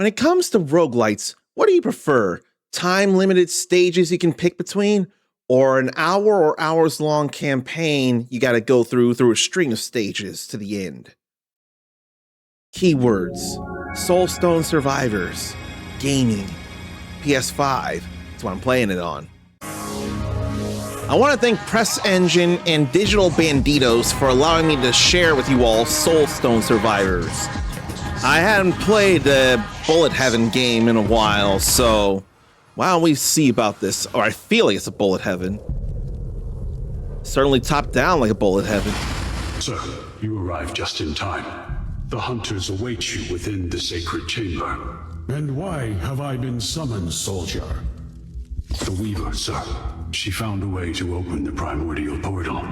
When it comes to roguelites, what do you prefer? Time-limited stages you can pick between, or an hour or hours-long campaign you gotta go through a string of stages to the end? Keywords: Soulstone Survivors, gaming, PS5. That's what I'm playing it on. I want to thank Press Engine and Digital Banditos for allowing me to share with you all Soulstone Survivors. I hadn't played the Bullet Heaven game in a while, so why don't we see about this? Or I feel like it's a Bullet Heaven. Certainly top down like a Bullet Heaven. Sir, you arrived just in time. The hunters await you within the sacred chamber. And why have I been summoned, soldier? The Weaver, sir. She found a way to open the primordial portal.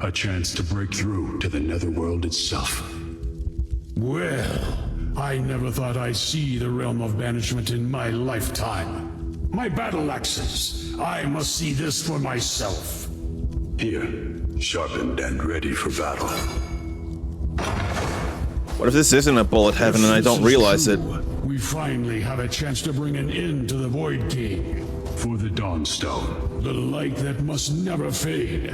A chance to break through to the netherworld itself. Well, I never thought I'd see the realm of banishment in my lifetime. My battle axes. I must see this for myself. Here, sharpened and ready for battle. What if this isn't a Bullet Heaven and I don't realize it? We finally have a chance to bring an end to the Void King. For the Dawnstone. The light that must never fade.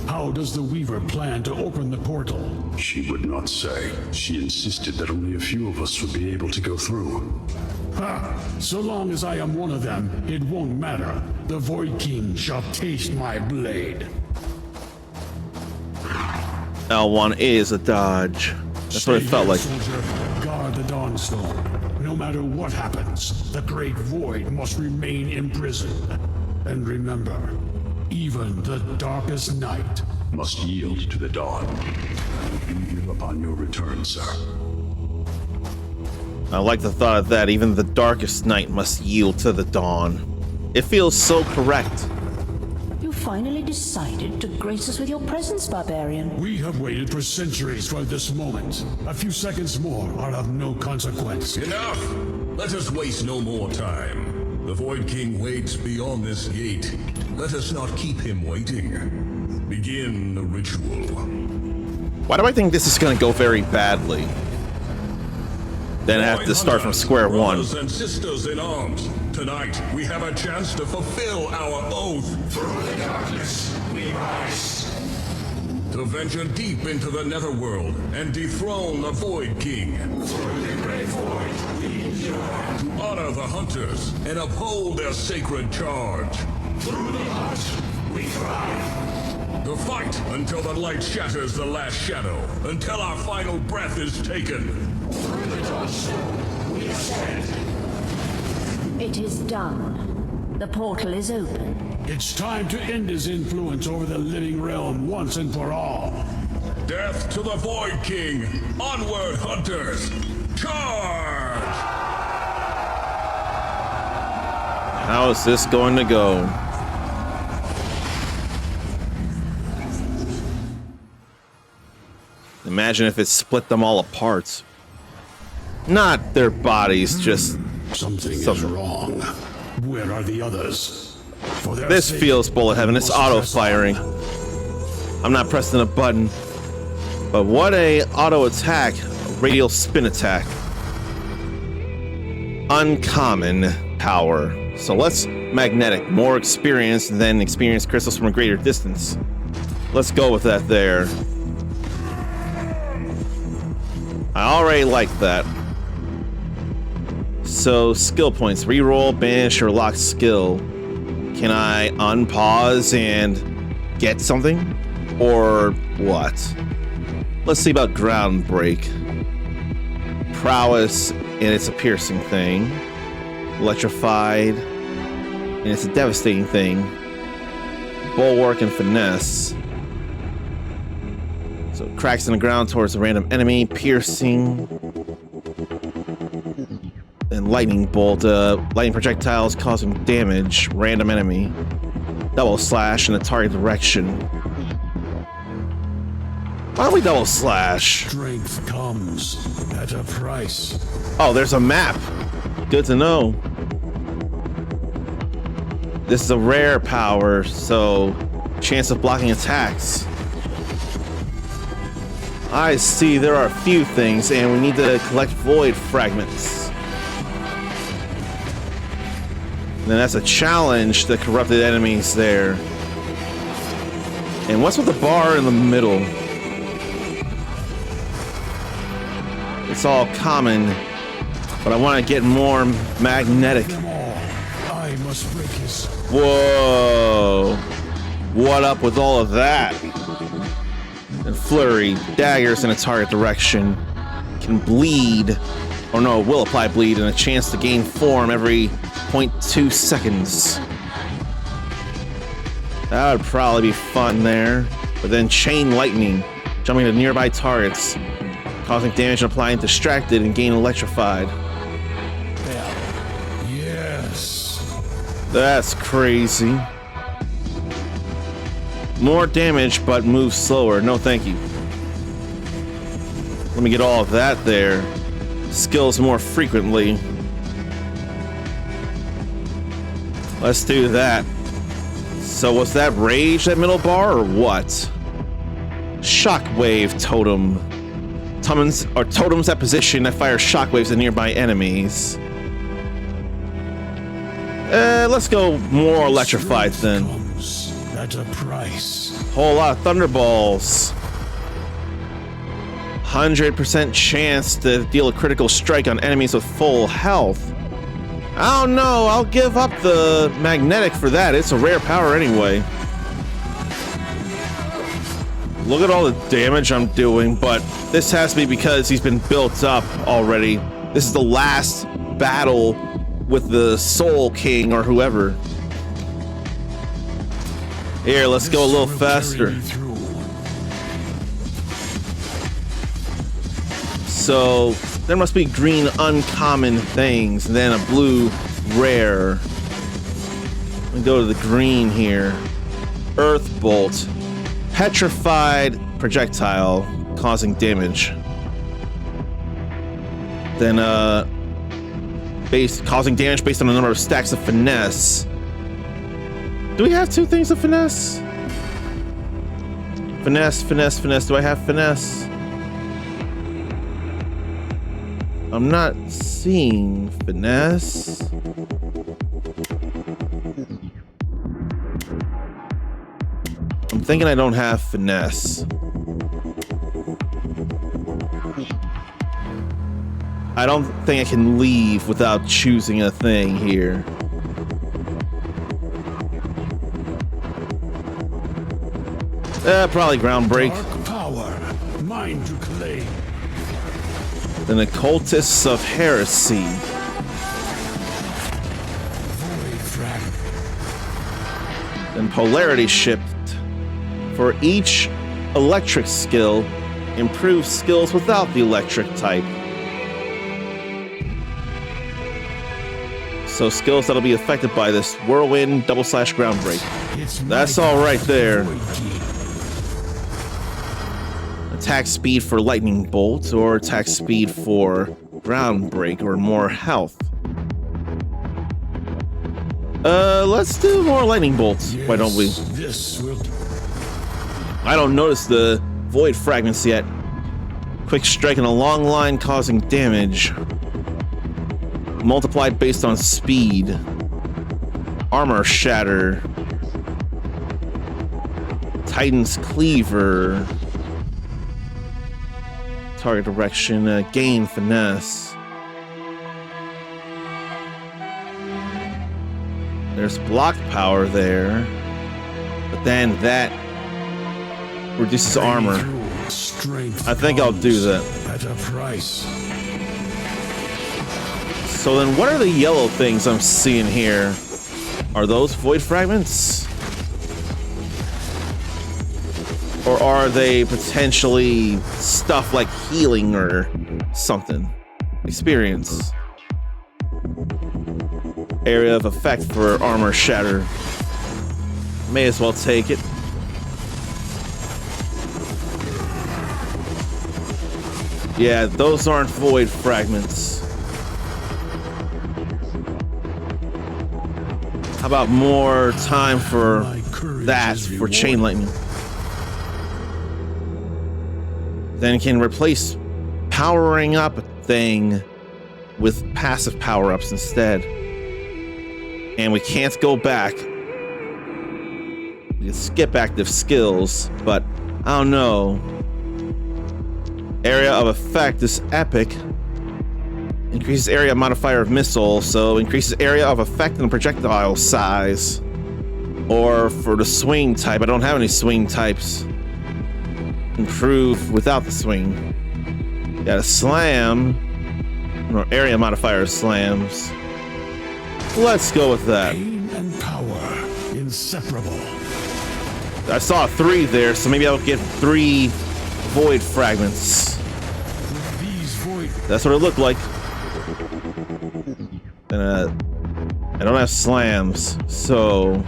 How does the Weaver plan to open the portal? She would not say. She insisted that only a few of us would be able to go through. Ha! So long as I am one of them, it won't matter. The Void King shall taste my blade. L1 is a dodge. That's what it felt like. Soldier, guard the Dawnstone. No matter what happens, the Great Void must remain imprisoned. And remember, even the darkest night must yield to the dawn. You give upon your return, sir. I like the thought of that. Even the darkest night must yield to the dawn. It feels so correct. You finally decided to grace us with your presence, barbarian. We have waited for centuries for this moment. A few seconds more are of no consequence. Enough! Let us waste no more time. The Void King waits beyond this gate. Let us not keep him waiting. Begin the ritual. Why do I think this is going to go very badly? Then I have to start from square one. Brothers and sisters in arms, tonight we have a chance to fulfill our oath. Through the darkness, we rise. To venture deep into the netherworld and dethrone the Void King. Through the great void, we endure. To honor the hunters and uphold their sacred charge. Through the heart, we thrive. To fight until the light shatters the last shadow, until our final breath is taken. Through the Dawnstone, we ascend. It is done. The portal is open. It's time to end his influence over the living realm once and for all. Death to the Void King! Onward, hunters! Charge! How is this going to go? Imagine if it split them all apart. Not their bodies, just Something is wrong. Where are the others? For their this sake, feels Bullet Heaven. It's must auto press on. firing. I'm not pressing a button, but what a auto attack, radial spin attack. Uncommon power. So let's magnetic, more experience than experience crystals from a greater distance. Let's go with that there. I already like that. So skill points, reroll, banish, or lock skill. Can I unpause and get something? Or what? Let's see about ground break. Prowess, and it's a piercing thing. Electrified, and it's a devastating thing. Bulwark and finesse. So cracks in the ground towards a random enemy, piercing. And lightning bolt, lightning projectiles causing damage, random enemy. Double slash in a target direction. Why don't we double slash? Strength comes at a price. Oh, there's a map. Good to know. This is a rare power, so chance of blocking attacks. I see there are a few things, and we need to collect void fragments. And then that's a challenge to corrupted enemies there. And what's with the bar in the middle? It's all common, but I want to get more magnetic. Them all. I must break his. Whoa! What up with all of that? And flurry, daggers in a target direction can bleed, or no, will apply bleed and a chance to gain form every 0.2 seconds. That would probably be fun there. But then chain lightning, jumping to nearby targets, causing damage and applying distracted and gain electrified. Yes. That's crazy. More damage, but move slower. No, thank you. Let me get all of that there. Skills more frequently. Let's do that. So was that rage, that middle bar, or what? Shockwave totem. Totems at position that fire shockwaves at nearby enemies. Let's go more electrified then. Comes at a price. Whole lot of thunderballs. 100% chance to deal a critical strike on enemies with full health. I don't know, I'll give up the magnetic for that. It's a rare power anyway. Look at all the damage I'm doing, but this has to be because he's been built up already. This is the last battle with the Soul King or whoever. Here, let's go a little faster. So there must be green uncommon things, and then a blue rare. Let me go to the green here. Earth Bolt. Petrified projectile causing damage. Then causing damage based on the number of stacks of finesse. Do we have two things of finesse? Finesse, finesse, finesse. Do I have finesse? I'm not seeing finesse. I'm thinking I don't have finesse. I don't think I can leave without choosing a thing here. Probably ground break. Dark power, mine to claim. Then the cultists of heresy. Void fragment. Then polarity shift. For each electric skill, improve skills without the electric type. So skills that'll be affected by this whirlwind, double slash ground break. That's all right there. Attack speed for lightning bolt or attack speed for ground break or more health. Let's do more lightning bolts. Why don't we? This will. I don't notice the void fragments yet. Quick strike in a long line causing damage. Multiplied based on speed. Armor shatter. Titan's cleaver. Target direction, gain finesse. There's block power there. But then that reduces armor. Strength I think I'll do that. at a price. So then what are the yellow things I'm seeing here? Are those void fragments? Or are they potentially stuff like healing or something? Experience. Area of effect for armor shatter. May as well take it. Yeah, those aren't void fragments. How about more time for that, for chain lightning? Then can replace powering up a thing with passive power-ups instead. and we can't go back. We can skip active skills, but I don't know. Area of effect is epic. Increases area modifier of missile, so increases area of effect and projectile size. Or for the swing type, I don't have any swing types. Improve without the swing. Got a slam. Or area modifier slams. Let's go with that. Pain and power, inseparable. I saw 3 there, so maybe I'll get 3 void fragments. These void. That's what it looked like. And I don't have slams, so.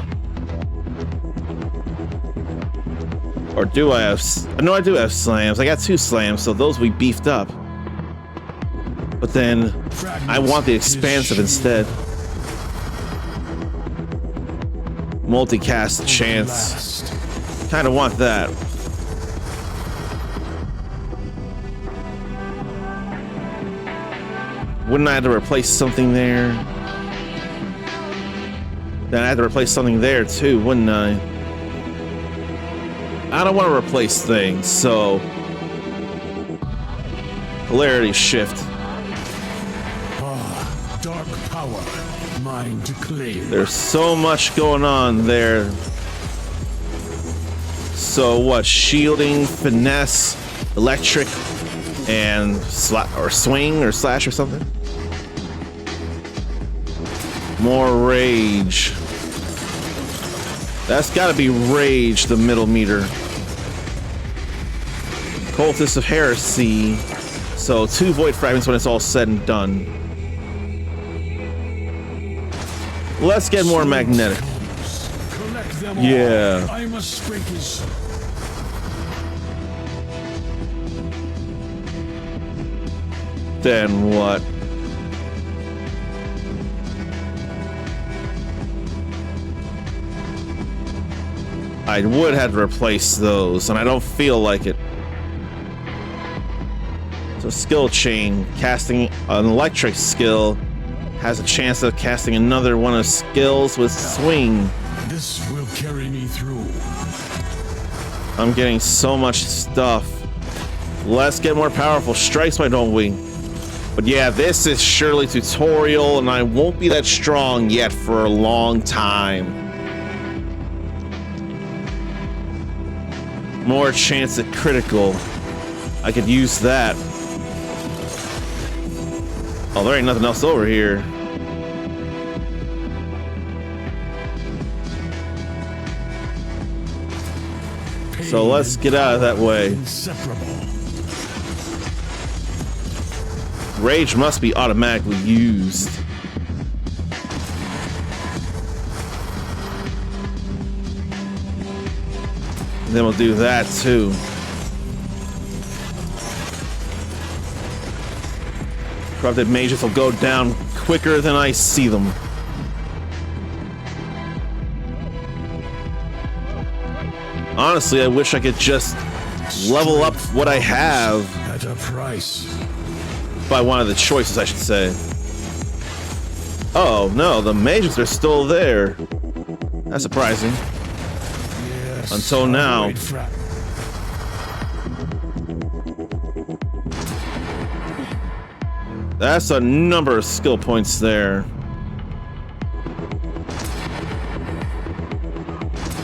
Or do I have? No, I do have slams. I got 2 slams, so those we beefed up. But then I want the expansive instead. Multicast chance. Kind of want that. Wouldn't I have to replace something there? Then I have to replace something there too, wouldn't I? I don't want to replace things, so polarity shift. Dark power, mine to claim. There's so much going on there. So what? Shielding, finesse, electric, and swing or slash or something. More rage. That's got to be rage. The middle meter. Cultist of Heresy. So 2 void fragments when it's all said and done. Let's get more magnetic. Collect them Yeah. all. I must sprinkles. Then what? I would have to replace those, and I don't feel like it. So skill chain, casting an electric skill has a chance of casting another one of skills with swing. This will carry me through. I'm getting so much stuff. Let's get more powerful strikes, why don't we? But yeah, this is surely tutorial, and I won't be that strong yet for a long time. More chance at critical. I could use that. Oh, there ain't nothing else over here. So let's get out of that way. Inseparable. Rage must be automatically used. Then we'll do that too. Corrupted mages will go down quicker than I see them. Honestly, I wish I could just level up what I have At a price. by one of the choices, I should say. Oh no, the mages are still there. That's surprising. Yes. Until now. That's a number of skill points there.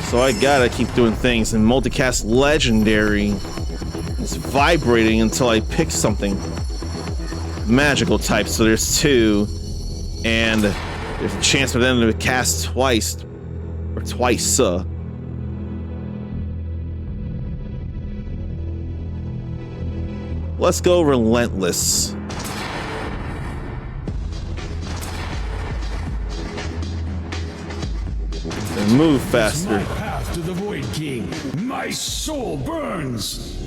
So I gotta keep doing things, and multicast legendary is vibrating until I pick something. Magical type, so there's 2, and there's a chance for them to cast twice, or twice. Let's go relentless. And move faster. My path to the Void King. My soul burns.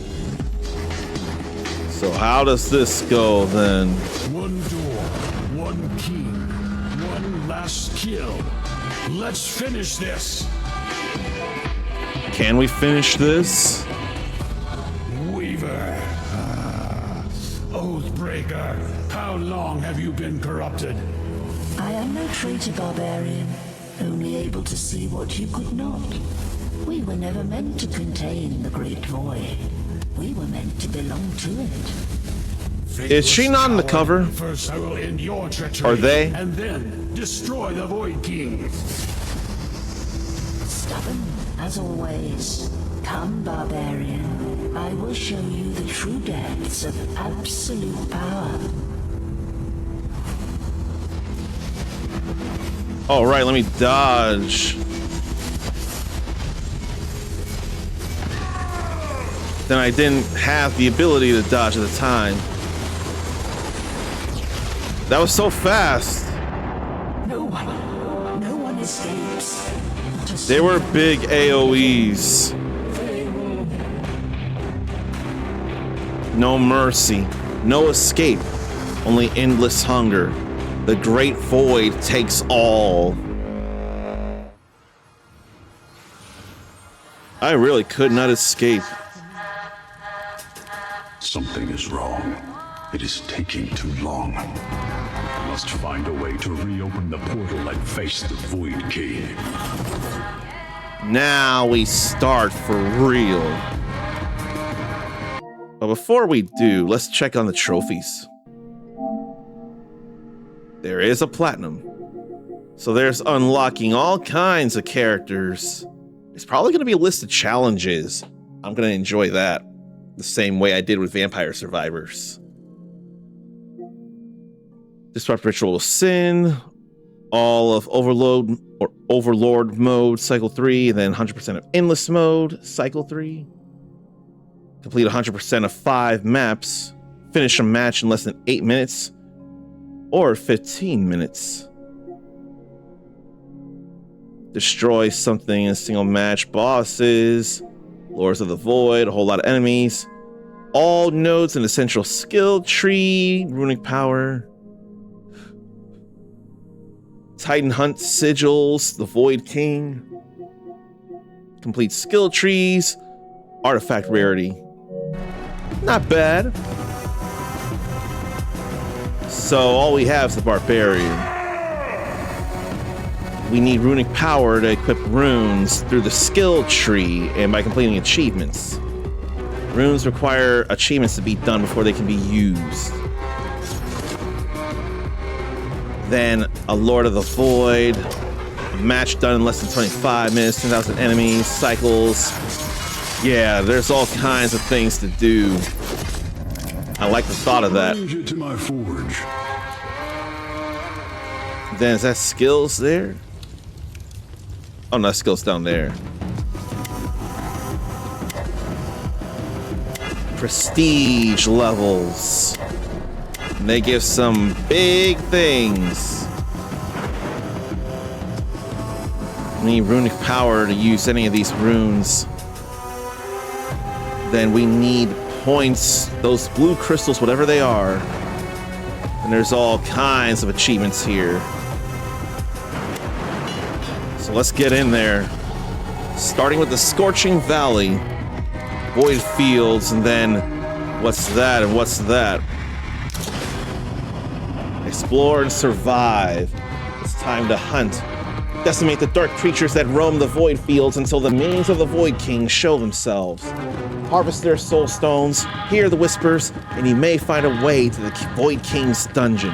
So how does this go then? One door, one king, one last kill. Let's finish this. Can we finish this? Weaver. Oathbreaker. How long have you been corrupted? I am no traitor, barbarian. only able to see what you could not. We were never meant to contain the Great Void. We were meant to belong to it. Is she not in the cover? First, I will end your treachery. Are they? And then destroy the Void King. Stubborn, as always. Come, barbarian. I will show you the true depths of absolute power. All right, let me dodge. Then I didn't have the ability to dodge at the time. That was so fast. No one escapes. They were big AoEs. No mercy, no escape, only endless hunger. The Great Void takes all. I really could not escape. Something is wrong. It is taking too long. I must find a way to reopen the portal and face the Void King. Now we start for real. But before we do, let's check on the trophies. There is a platinum. So there's unlocking all kinds of characters. It's probably going to be a list of challenges. I'm going to enjoy that the same way I did with Vampire Survivors. Disrupt Ritual of Sin, all of Overlord mode, cycle 3, and then 100% of Endless mode, cycle 3. Complete 100% of 5 maps, finish a match in less than 8 minutes, or 15 minutes. Destroy something in a single match, bosses, Lords of the Void, a whole lot of enemies. All nodes and essential skill tree, runic power. Titan Hunt sigils, the Void King. Complete skill trees, artifact rarity. Not bad. So all we have is the Barbarian. We need runic power to equip runes through the skill tree and by completing achievements. Runes require achievements to be done before they can be used. Then a Lord of the Void, a match done in less than 25 minutes, 10,000 enemies, cycles. Yeah, there's all kinds of things to do. I like the thought of that. Arrange it to my forge. Then is that skills there? Oh no, skills down there. Prestige levels. And they give some big things. We need runic power to use any of these runes. Then we need points, those blue crystals, whatever they are. And there's all kinds of achievements here. So let's get in there. Starting with the Scorching Valley, Void Fields, and then what's that and what's that? Explore and survive. It's time to hunt. Decimate the dark creatures that roam the Void Fields until the minions of the Void King show themselves. Harvest their soul stones, hear the whispers, and you may find a way to the Void King's dungeon.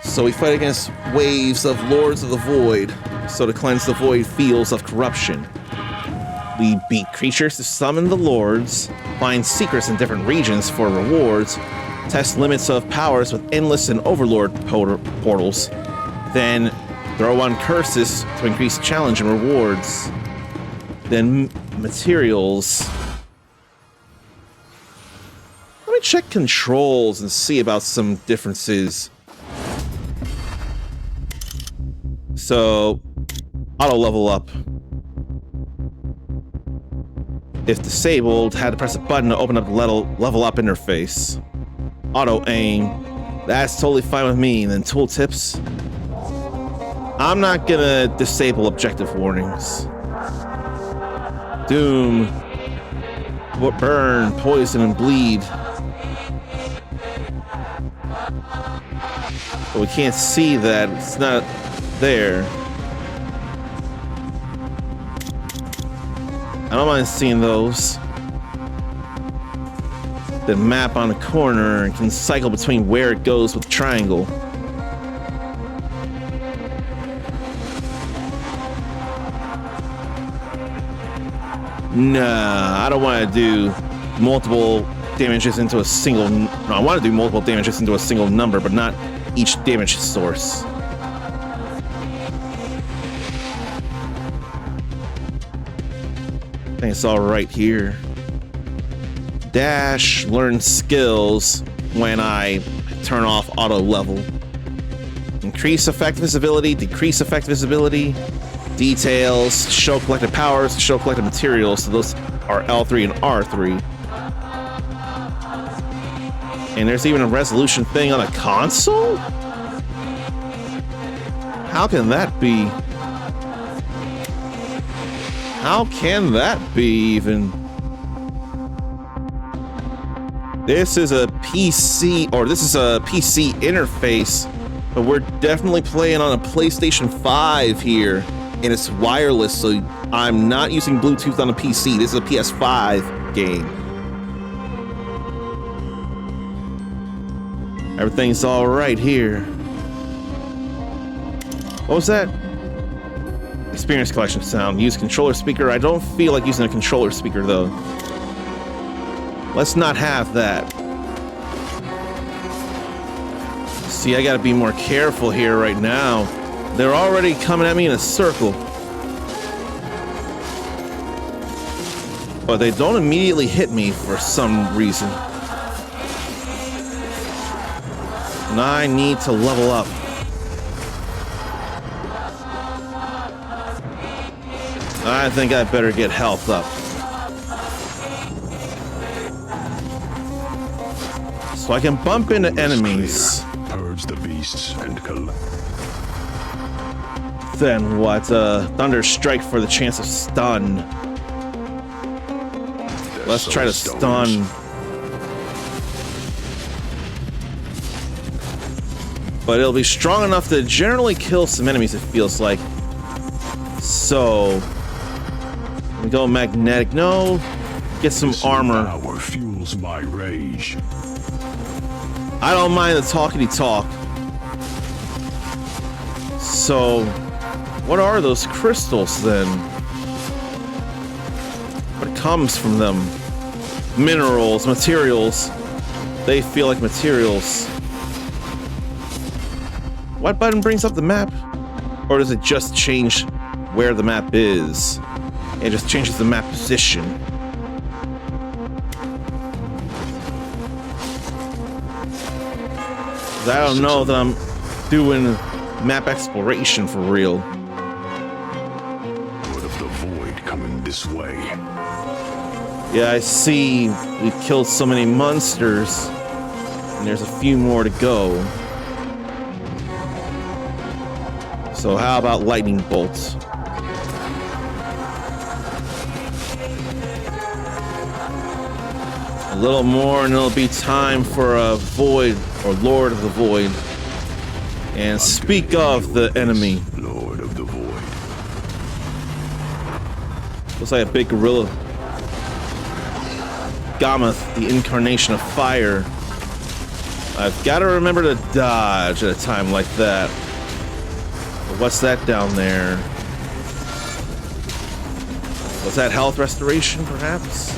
So we fight against waves of Lords of the Void, so to cleanse the Void Fields of corruption. We beat creatures to summon the Lords, find secrets in different regions for rewards, test limits of powers with Endless and Overlord portals, then throw on curses to increase challenge and rewards. Then materials. Let me check controls and see about some differences. So, auto level up. If disabled, had to press a button to open up the level up interface. Auto aim. That's totally fine with me. And then tooltips. I'm not gonna disable objective warnings. Doom. Burn, poison, and bleed. But we can't see that. It's not there. I don't mind seeing those. The map on the corner and can cycle between where it goes with the triangle. Nah, I don't want to do multiple damages into a single... No, I want to do multiple damages into a single number, but not each damage source. I think it's all right here. Dash, learn skills when I turn off auto level. Increase effective visibility, decrease effective visibility. Details, show collected powers, show collected materials. So those are L3 and R3. And there's even a resolution thing on a console? How can that be? How can that be even? This is a PC, or this is a PC interface, but we're definitely playing on a PlayStation 5 here, and it's wireless, so I'm not using Bluetooth on a PC. This is a PS5 game. Everything's all right here. What was that? Experience collection sound. Use controller speaker. I don't feel like using a controller speaker though. Let's not have that. See, I gotta be more careful here right now. They're already coming at me in a circle. But they don't immediately hit me for some reason. And I need to level up. I think I better get health up. So I can bump into enemies. Purge the beasts and collect. Then what? Thunder strike for the chance of stun. Let's try to stun. But it'll be strong enough to generally kill some enemies, it feels like. So we go magnetic. No, get some armor. Power fuels my rage. I don't mind the talkity talk. So, what are those crystals then? What comes from them? Minerals, materials. They feel like materials. What button brings up the map? Or does it just change where the map is? It just changes the map position. I don't know that I'm doing map exploration for real. Lord of the Void coming this way. Yeah, I see we've killed so many monsters, and there's a few more to go. So how about lightning bolts? A little more and it'll be time for a Void, or Lord of the Void. And speak of the enemy. Lord of the Void. Looks like a big gorilla. Gammoth, the incarnation of fire. I've got to remember to dodge at a time like that. But what's that down there? Was that health restoration, perhaps?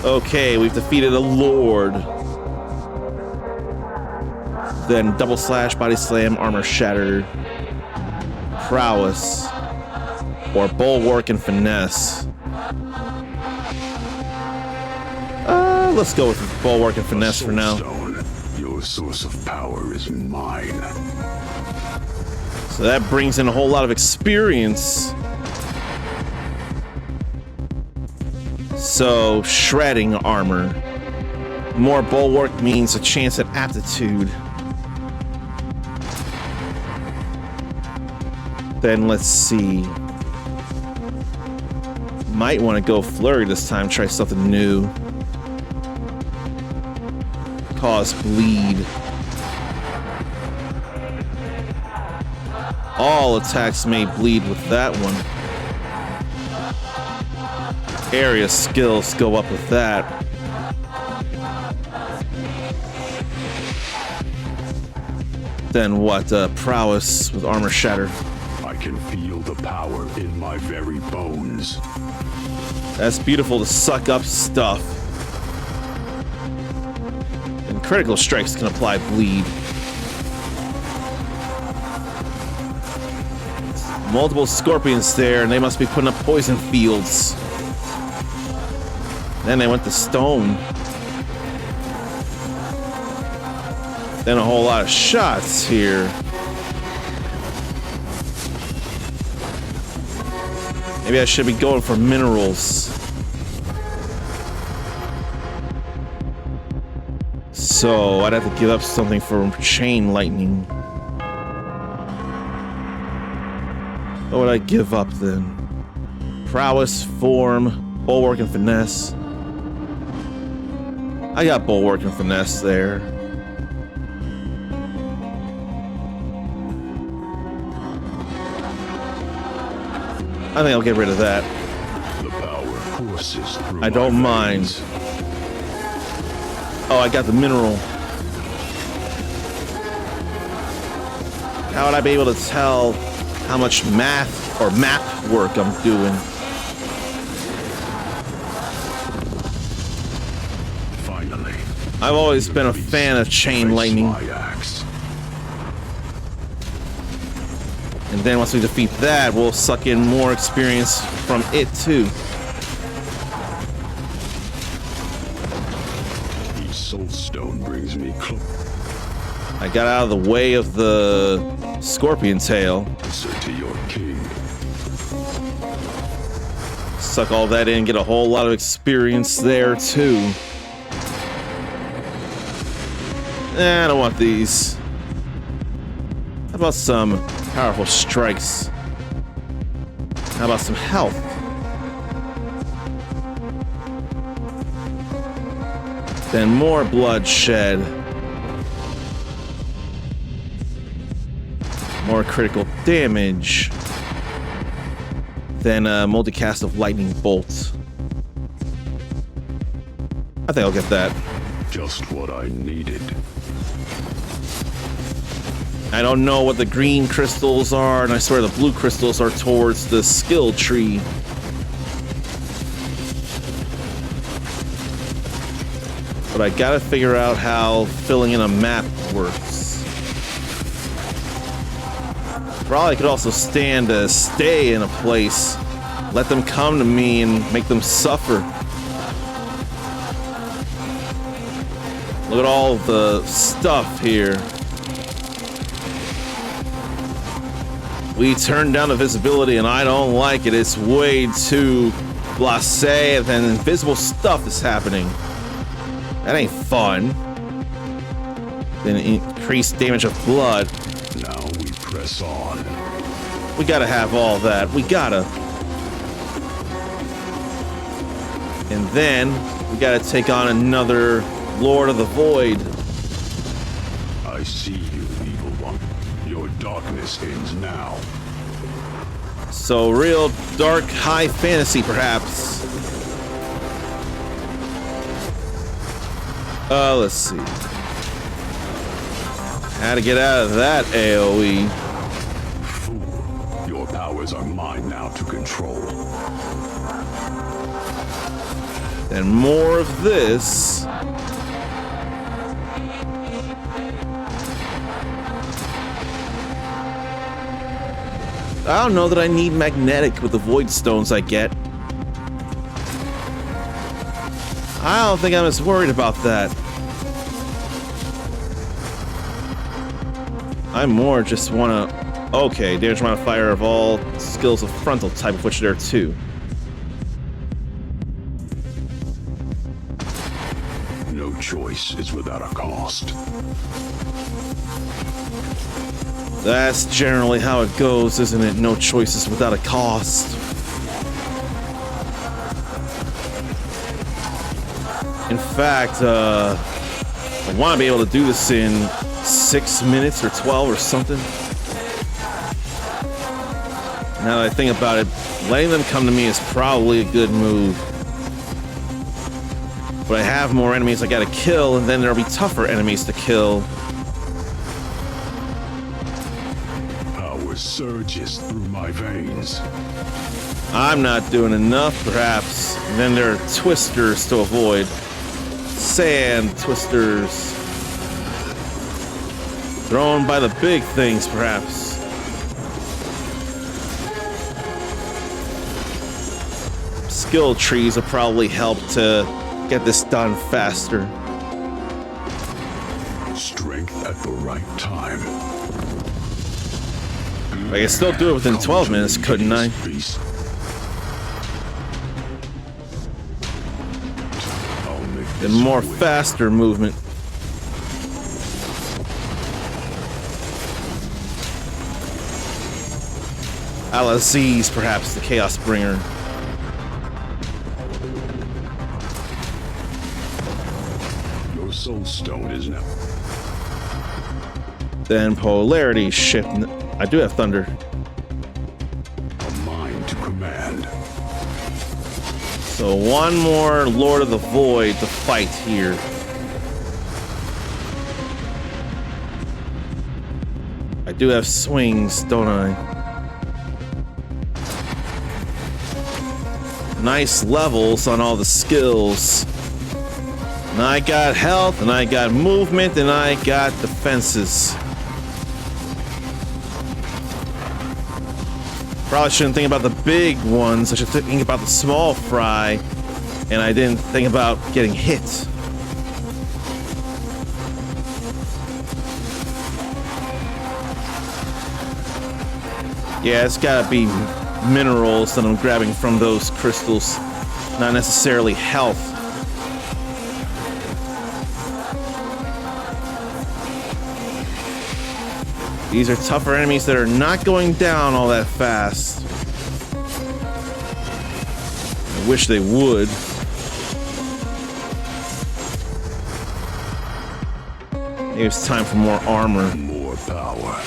Okay, we've defeated a lord. Then double slash, body slam, armor shattered, prowess, or bulwark and finesse. Let's go with bulwark and finesse for now. Soulstone, your source of power is mine. So that brings in a whole lot of experience. So, shredding armor. More bulwark means a chance at aptitude. Then let's see. Might want to go flurry this time, try something new. cause bleed. All attacks may bleed with that one. Area skills go up with that. Then what? Prowess with armor shatter. I can feel the power in my very bones. That's beautiful to suck up stuff. And critical strikes can apply bleed. Multiple scorpions there, and they must be putting up poison fields. Then they went to stone. Then a whole lot of shots here. Maybe I should be going for minerals. So I'd have to give up something for chain lightning. What would I give up then? Prowess, form, bulwark, and finesse. I got bulwark and finesse there. I think I'll get rid of that. The power courses through I don't my mind. veins. Oh, I got the mineral. How would I be able to tell how much math or map work I'm doing? Finally. I've always been a fan of chain Face lightning. my axe. And then once we defeat that, we'll suck in more experience from it too. Each soulstone brings me I got out of the way of the scorpion tail. closer to your king. Suck all that in, get a whole lot of experience there too. I don't want these. How about some powerful strikes? How about some health? Then more bloodshed. More critical damage. Then a multicast of lightning bolts. I think I'll get that. Just what I needed. I don't know what the green crystals are, and I swear the blue crystals are towards the skill tree. But I gotta figure out how filling in a map works. Probably could also stand to stay in a place, let them come to me and make them suffer. Look at all the stuff here. We turned down the visibility and I don't like it. It's way too blasé, and then invisible stuff is happening. That ain't fun. Then increased damage of blood. Now we press on. We gotta have all that. We gotta. And then we gotta take on another Lord of the Void. I see you, evil one. Your darkness ends now. So real dark high fantasy, perhaps. Let's see. How to get out of that AoE. Fool. Your powers are mine now to control. And more of this. I don't know that I need magnetic with the void stones I get. I don't think I'm as worried about that. I more just wanna... Okay, damage modifier of all skills of frontal type, of which there are 2. No choice is without a cost. That's generally how it goes, isn't it? No choices without a cost. In fact, I want to be able to do this in 6 minutes or 12 or something. Now that I think about it, letting them come to me is probably a good move. But I have more enemies I gotta kill, and then there'll be tougher enemies to kill. Power surges through my veins. I'm not doing enough, perhaps. And then there are twisters to avoid. Sand twisters. Thrown by the big things, perhaps. Skill trees will probably help to get this done faster. Strength at the right time. I could still do it within 12 minutes, couldn't I? And more faster movement. Al-Aziz, perhaps the Chaos Bringer. Your Soulstone is now. Then polarity shift. I do have thunder. A mind to command. So one more Lord of the Void to fight here. I do have swings, don't I? Nice levels on all the skills. And I got health, and I got movement, and I got defenses. Probably shouldn't think about the big ones. I should think about the small fry. And I didn't think about getting hit. Yeah, it's gotta be minerals that I'm grabbing from those crystals, not necessarily health. These are tougher enemies that are not going down all that fast. I wish they would. Maybe it's time for more armor. More power.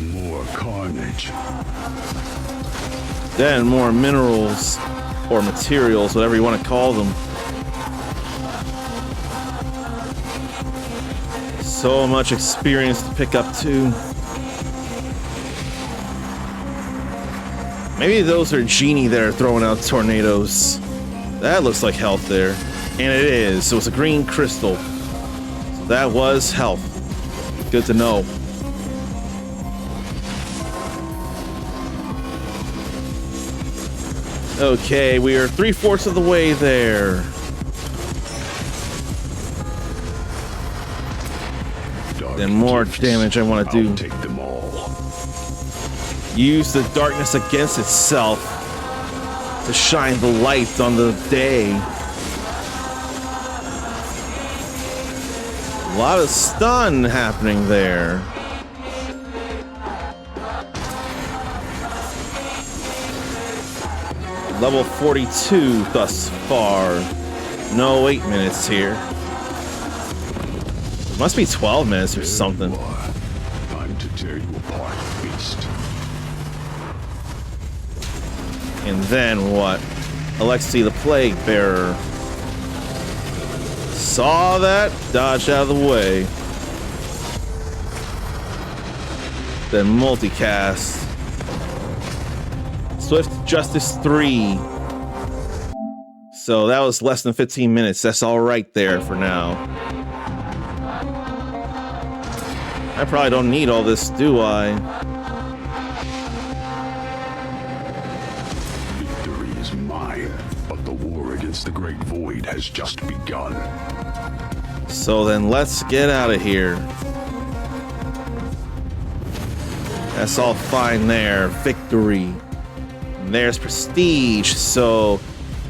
More carnage. Then more minerals or materials, whatever you want to call them. So much experience to pick up too. Maybe those are genie that are throwing out tornadoes. That looks like health there. And it is. It was a green crystal. So that was health. Good to know. Okay, we are 3/4 of the way there. Then more damage I want to do. I'll take them all. Use the darkness against itself to shine the light on the day. A lot of stun happening there. Level 42 thus far. No 8 minutes here. Must be 12 minutes or something. Time to tear you apart, beast. And then what? Alexei the Plague Bearer. Saw that, dodged out of the way. Then multicast. Swift Justice 3. So that was less than 15 minutes. That's all right there for now. I probably don't need all this, do I? Victory is mine, but the war against the Great Void has just begun. So then let's get out of here. That's all fine there. Victory. And there's prestige. So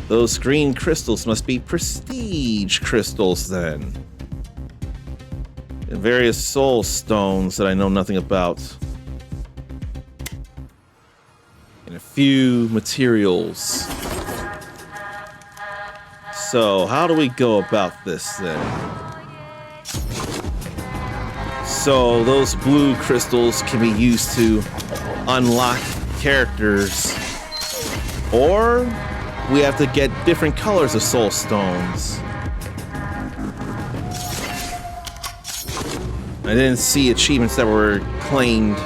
those green crystals must be prestige crystals then. And various soul stones that I know nothing about. And a few materials. So how do we go about this then? So those blue crystals can be used to unlock characters. Or we have to get different colors of soul stones. I didn't see achievements that were claimed.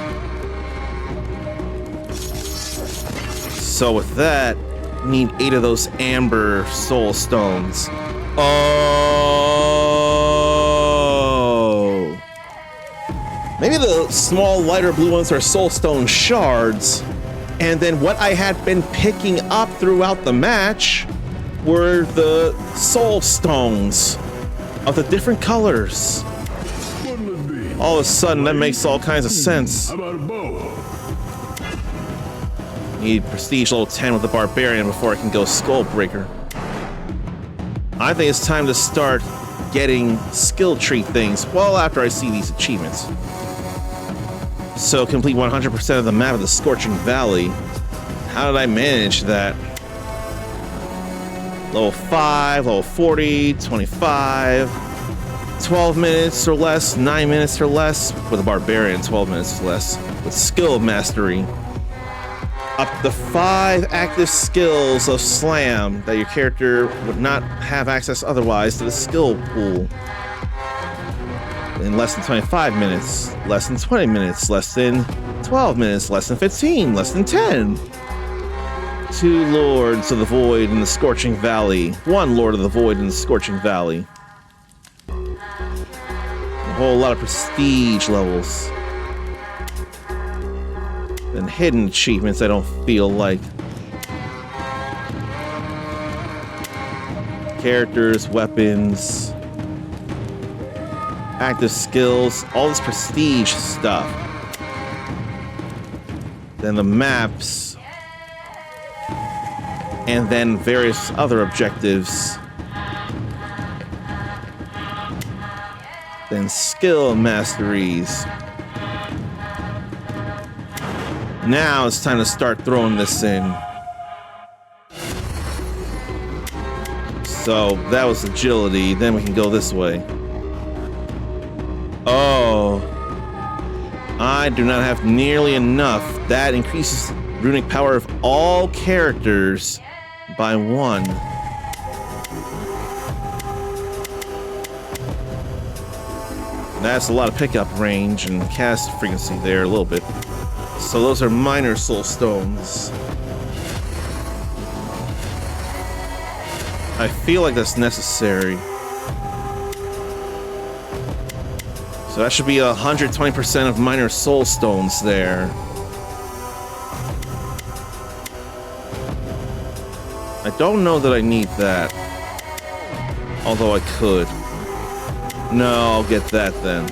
So with that, we need 8 of those amber soul stones. Oh. Maybe the small lighter blue ones are soulstone shards. And then what I had been picking up throughout the match were the soul stones of the different colors. What'll it be? All of a sudden, that makes all kinds of sense. How about a bow? Need prestige level 10 with the barbarian before I can go Skullbreaker. I think it's time to start getting skill tree things well after I see these achievements. So complete 100% of the map of the Scorching Valley. How did I manage that? Level 5, level 40, 25, 12 minutes or less, 9 minutes or less. With a barbarian, 12 minutes or less. With skill mastery. Up to 5 active skills of slam that your character would not have access otherwise to the skill pool. In less than 25 minutes, less than 20 minutes, less than 12 minutes, less than 15, less than 10. 2 Lords of the Void in the Scorching Valley. 1 Lord of the Void in the Scorching Valley. A whole lot of prestige levels. And hidden achievements I don't feel like. Characters, weapons, active skills, all this prestige stuff. Then the maps. And then various other objectives. Then skill masteries. Now it's time to start throwing this in. So that was agility. Then we can go this way. Oh. I do not have nearly enough. That increases runic power of all characters by 1. That's a lot of pickup range and cast frequency there a little bit. So those are minor soul stones. I feel like that's necessary. So that should be 120% of minor soul stones there. I don't know that I need that. Although I could. No, I'll get that then.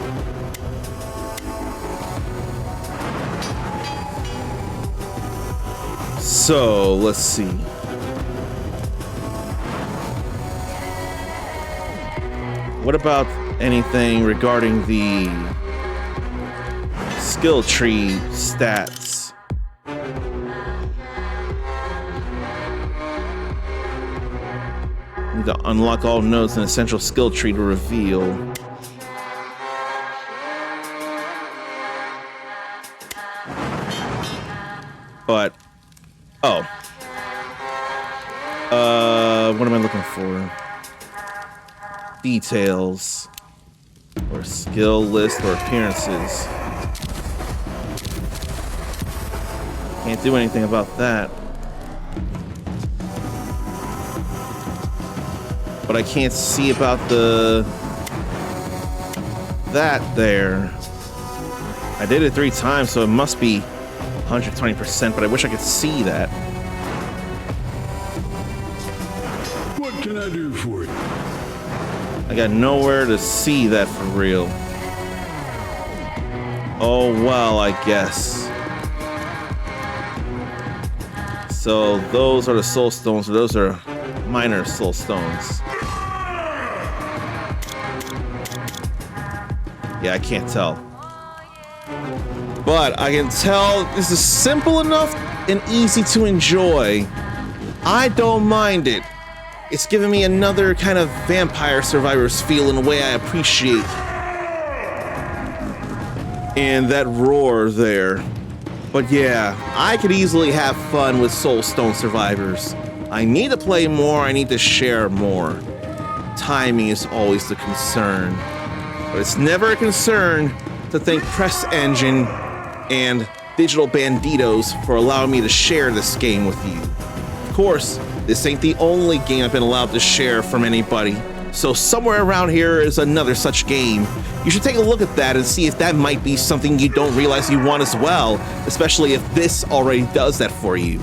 So, let's see. What about anything regarding the skill tree stats? Need to unlock all nodes in essential skill tree to reveal. But oh. What am I looking for? Details. Or skill list or appearances. Can't do anything about that. But I can't see about that there. I did it 3 times, so it must be 120%, but I wish I could see that. What can I do for you? I got nowhere to see that for real. Oh, well, I guess. So those are the soul stones, or those are minor soul stones. Yeah, I can't tell. But I can tell this is simple enough and easy to enjoy. I don't mind it. It's giving me another kind of Vampire Survivors feel in a way I appreciate. and that roar there. But yeah, I could easily have fun with Soulstone Survivors. I need to play more, I need to share more. Timing is always the concern. But it's never a concern to thank Press Engine and Digital Banditos for allowing me to share this game with you. Of course, this ain't the only game I've been allowed to share from anybody. So somewhere around here is another such game. You should take a look at that and see if that might be something you don't realize you want as well, especially if this already does that for you.